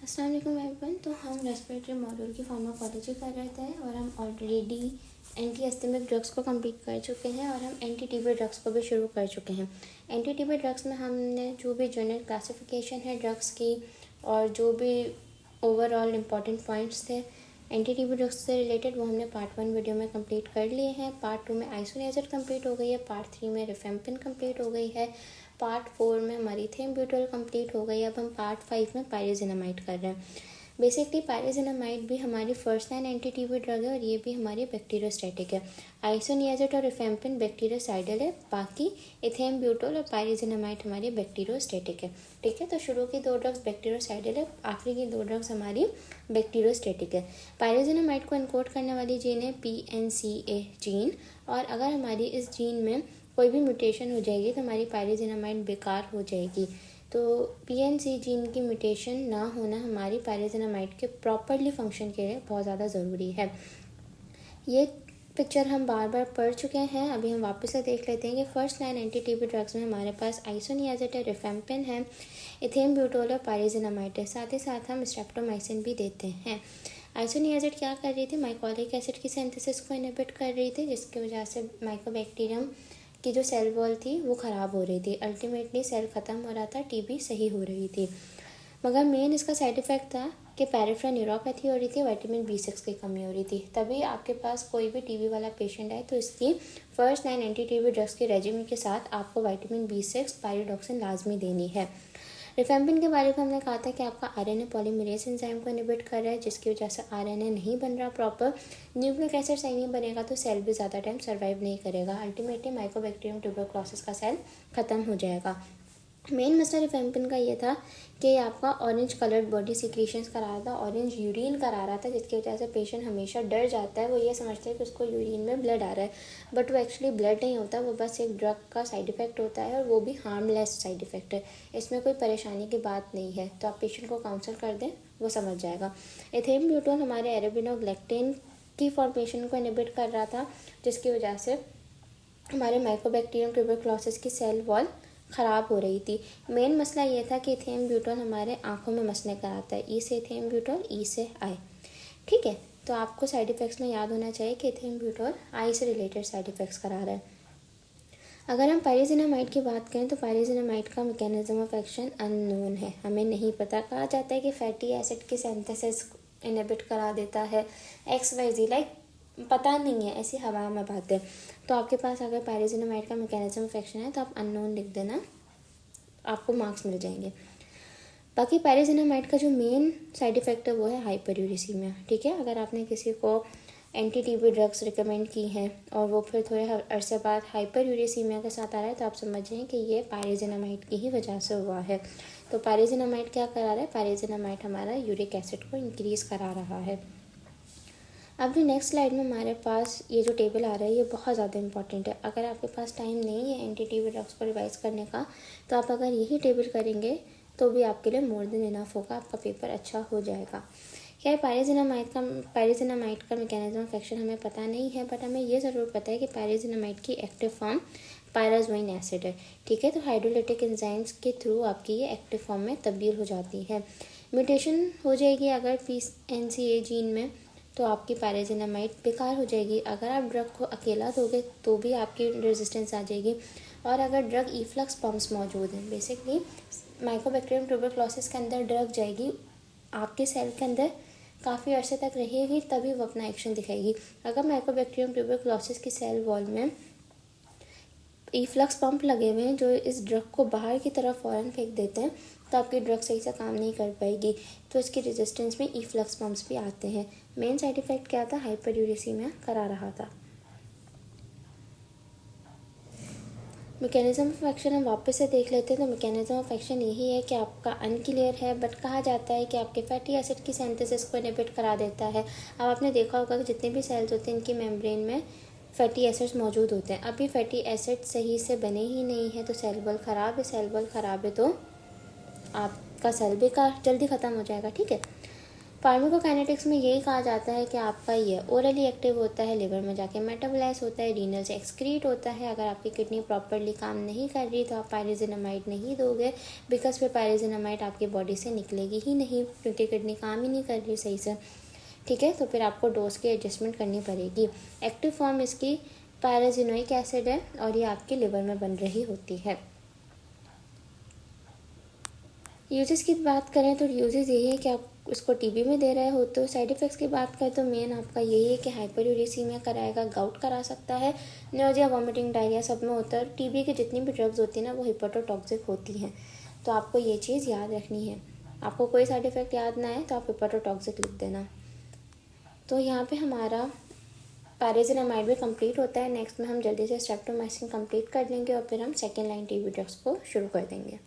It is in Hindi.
अस्सलाम वालेकुम एवरीवन। तो हम रेस्पिरेटरी मॉड्यूल की फार्माकोलॉजी कर रहे थे और हम ऑलरेडी एंटी एस्थेमिक ड्रग्स को कंप्लीट कर चुके हैं और हम एंटी टीबी ड्रग्स को भी शुरू कर चुके हैं। एंटी टीबी ड्रग्स में हमने जो भी जनरल क्लासिफिकेशन है ड्रग्स की और जो भी ओवरऑल इम्पॉर्टेंट पॉइंट्स थे एंटी टीबी ड्रग्स से रिलेटेड वो हमने पार्ट 1 वीडियो में कंप्लीट कर लिए हैं। पार्ट 2 में आइसोनियाज़िड कंप्लीट हो गई है, पार्ट 3 में रिफेम्पिन कंप्लीट हो गई है, पार्ट 4 में हमारी थियोब्यूटोल कंप्लीट हो गई। अब हम पार्ट 5 में पायरिजिनामाइड कर रहे हैं। बेसिकली पायरिजिनामाइड भी हमारी first line anti TB drug है और ये भी हमारी बैक्टीरियोस्टैटिक है। आइसोनियाज़िड और रिफेम्पिन बैक्टीरियोसाइडल है, बाकी इथेनब्यूटोल और पायरिजिनामाइड हमारी बैक्टीरियोस्टैटिक है। ठीक है, तो शुरू की 2 ड्रग्स बैक्टीरियोसाइडल है, आखिरी की 2 ड्रग्स हमारी बैक्टीरियोस्टैटिक है। पायरिजिनामाइड को एनकोड करने वाली जीन है PNCA जीन, और अगर हमारी इस जीन में कोई भी म्यूटेशन हो जाएगी तो हमारी पायरिजिनामाइड बेकार हो जाएगी। तो PNC जीन की म्यूटेशन ना होना हमारी पायरिजिनामाइड के प्रॉपरली फंक्शन के लिए बहुत ज़्यादा ज़रूरी है। ये पिक्चर हम बार बार पढ़ चुके हैं, अभी हम वापस से देख लेते हैं कि first line anti TB drugs में हमारे पास आइसोनियाज़िड है, रिफेम्पिन है, इथेनब्यूटोल और पायरिजिनामाइड है। साथ ही साथ हम स्ट्रेप्टोमाइसिन भी देते हैं। आइसोनियाज़िड क्या कर रही थी? माइकोलिक एसिड की सिंथेसिस को इनहिबिट कर रही थी, जिसकी वजह से माइकोबैक्टीरियम की जो सेल वॉल थी वो ख़राब हो रही थी। अल्टीमेटली सेल ख़त्म हो रहा था, टीबी सही हो रही थी। मगर मेन इसका साइड इफ़ेक्ट था कि पेरिफेरल न्यूरोपैथी हो रही थी, विटामिन B6 की कमी हो रही थी। तभी आपके पास कोई भी टीबी वाला पेशेंट आए तो इसकी first line anti TB drugs के रेजिमे के साथ आपको विटामिन B6 पायरिडॉक्सिन लाजमी देनी है। रिफेम्पिन के बारे में हमने कहा था कि आपका RNA पॉलीमरेज एंजाइम को इनहिबिट कर रहा है, जिसकी वजह से RNA नहीं बन रहा प्रॉपर, न्यूक्लिक एसिड सही नहीं बनेगा तो सेल भी ज़्यादा टाइम सर्वाइव नहीं करेगा। अल्टीमेटली माइकोबैक्टीरियम ट्यूबरक्लोसिस का सेल ख़त्म हो जाएगा। मेन मसला रिफेम्पिन का ये था कि आपका ऑरेंज कलर्ड बॉडी सिक्रीशंस करा रहा था, ऑरेंज यूरिन करा रहा था, जिसकी वजह से पेशेंट हमेशा डर जाता है। वो ये समझते हैं कि उसको यूरिन में ब्लड आ रहा है, बट वो एक्चुअली ब्लड नहीं होता, वो बस एक ड्रग का साइड इफ़ेक्ट होता है और वो भी हार्मलेस साइड इफ़ेक्ट है। इसमें कोई परेशानी की बात नहीं है, तो आप पेशेंट को काउंसल कर दें, वो समझ जाएगा। इथेनब्यूटोल हमारे एरेबिनोग्लेक्टिन की फॉर्मेशन को इनहिबिट कर रहा था, जिसकी वजह से हमारे माइकोबैक्टीरियम ट्यूबरक्लोसिस की सेल वॉल ख़राब हो रही थी। मेन मसला ये था कि इथेनब्यूटोल हमारे आँखों में मसने कराता है, ई से इथेनब्यूटोल, ई से आई। ठीक है, तो आपको साइड इफ़ेक्ट्स में याद होना चाहिए कि इथेनब्यूटोल आई से रिलेटेड साइड इफ़ेक्ट्स करा रहा है। अगर हम पायरिजिनामाइड की बात करें तो पायरिजिनामाइड का मैकेनिज्म ऑफ एक्शन अननोन है, हमें नहीं पता। कहा जाता है कि फैटी एसिड की सिंथेसिस इनहिबिट करा देता है, XYZ, लाइक पता नहीं है, ऐसी हवा में बातें। तो आपके पास अगर पायरिजिनामाइड का मैकेनिज्म ऑफ एक्शन है तो आप अननोन लिख देना, आपको मार्क्स मिल जाएंगे। बाकी पायरिजिनामाइड का जो मेन साइड इफ़ेक्ट है वो है हाइपरयूरेसीमिया। ठीक है, अगर आपने किसी को एंटी टीबी ड्रग्स रिकमेंड की हैं और वो फिर थोड़े अरसे बाद हाइपरयूरेसीमिया के साथ आ रहा है तो आप समझें कि ये पायरिजिनामाइड की ही वजह से हुआ है। तो पायरिजिनामाइड क्या करा रहा है? पायरिजिनामाइड हमारा यूरिक एसिड को इंक्रीज़ करा रहा है। अब जो नेक्स्ट स्लाइड में हमारे पास ये जो टेबल आ रहा है ये बहुत ज़्यादा इंपॉर्टेंट है। अगर आपके पास टाइम नहीं है एंटी टीबी ड्रग्स को रिवाइज करने का तो आप अगर यही टेबल करेंगे तो भी आपके लिए मोर देन इनफ होगा, आपका पेपर अच्छा हो जाएगा। खैर, पायरिजिनामाइड का मैकेनिज्म ऑफ एक्शन हमें पता नहीं है, बट हमें ये ज़रूर पता है कि पायरिजिनामाइड की एक्टिव फॉर्म पायराज़ोइन एसिड है। ठीक है, तो हाइड्रोलिटिक एंजाइम्स के थ्रू आपकी ये एक्टिव फॉर्म में तब्दील हो जाती है। म्यूटेशन हो जाएगी अगर PNCA जीन में तो आपकी पायरिजिनामाइड बेकार हो जाएगी। अगर आप ड्रग को अकेला दोगे तो भी आपकी रेजिस्टेंस आ जाएगी, और अगर ड्रग इफ्लक्स पम्प्स मौजूद हैं, बेसिकली माइकोबैक्टीरियम ट्यूबरक्लोसिस के अंदर ड्रग जाएगी, आपके सेल के अंदर काफ़ी अरसे तक रहेगी, तभी वो अपना एक्शन दिखाएगी। अगर माइकोबैक्टीरियम ट्यूबरक्लोसिस की सेल वॉल में इफ्लक्स पंप लगे हुए हैं जो इस ड्रग को बाहर की तरफ फ़ौरन फेंक देते हैं, तो आपकी ड्रग सही से काम नहीं कर पाएगी। तो इसकी रेजिस्टेंस में इफ्लक्स पम्प्स भी आते हैं। मेन साइड इफ़ेक्ट क्या था? हाइपरयूरेसीमिया करा रहा था। मैकेनिज्म ऑफ एक्शन हम वापस से देख लेते हैं। तो मैकेनिज्म ऑफ एक्शन यही है कि आपका अनक्लियर है, बट कहा जाता है कि आपके फैटी एसिड की सिंथेसिस को इनहिबिट करा देता है। अब आपने देखा होगा कि जितने भी सेल्स होते हैं इनकी मेम्ब्रेन में फैटी एसिड्स मौजूद होते हैं। अभी फैटी एसिड सही से बने ही नहीं है तो सेल वॉल ख़राब है, सेल वॉल ख़राब है तो आपका सेल बेकार जल्दी ख़त्म हो जाएगा। ठीक है, फार्माकोकाइनेटिक्स में यही कहा जाता है कि आपका ये ओरली एक्टिव होता है, लिवर में जाके मेटाबोलाइज होता है, रीनल से एक्सक्रीट होता है। अगर आपकी किडनी प्रॉपरली काम नहीं कर रही तो आप पायरिजिनामाइड नहीं दोगे, बिकॉज फिर पायरिजिनामाइड आपकी बॉडी से निकलेगी ही नहीं, क्योंकि किडनी काम ही नहीं कर रही सही से। ठीक है, तो फिर आपको डोज की एडजस्टमेंट करनी पड़ेगी। एक्टिव फॉर्म इसकी पायराजिनोइक एसिड है और ये आपके लिवर में बन रही होती है। यूजेस की बात करें तो यूजेस यही है कि आप उसको टीबी में दे रहे हो। तो साइड इफ़ेक्ट्स की बात करें तो मेन आपका यही है कि हाइपरयूरेसीमिया कराएगा, गाउट करा सकता है, नोजिया, वॉमिटिंग, डायरिया सब में होता है। टीबी की जितनी भी ड्रग्स होती हैं ना वो हिपेटोटॉक्सिक होती हैं, तो आपको ये चीज़ याद रखनी है। आपको कोई साइड इफ़ेक्ट याद ना आए तो आप हिपेटोटॉक्सिक लिख देना। तो यहाँ पे हमारा पायरिजिनामाइड भी कंप्लीट होता है। नेक्स्ट में हम जल्दी से स्ट्रेप्टोमाइसिन कंप्लीट कर लेंगे और फिर हम सेकेंड लाइन टीबी ड्रग्स को शुरू कर देंगे।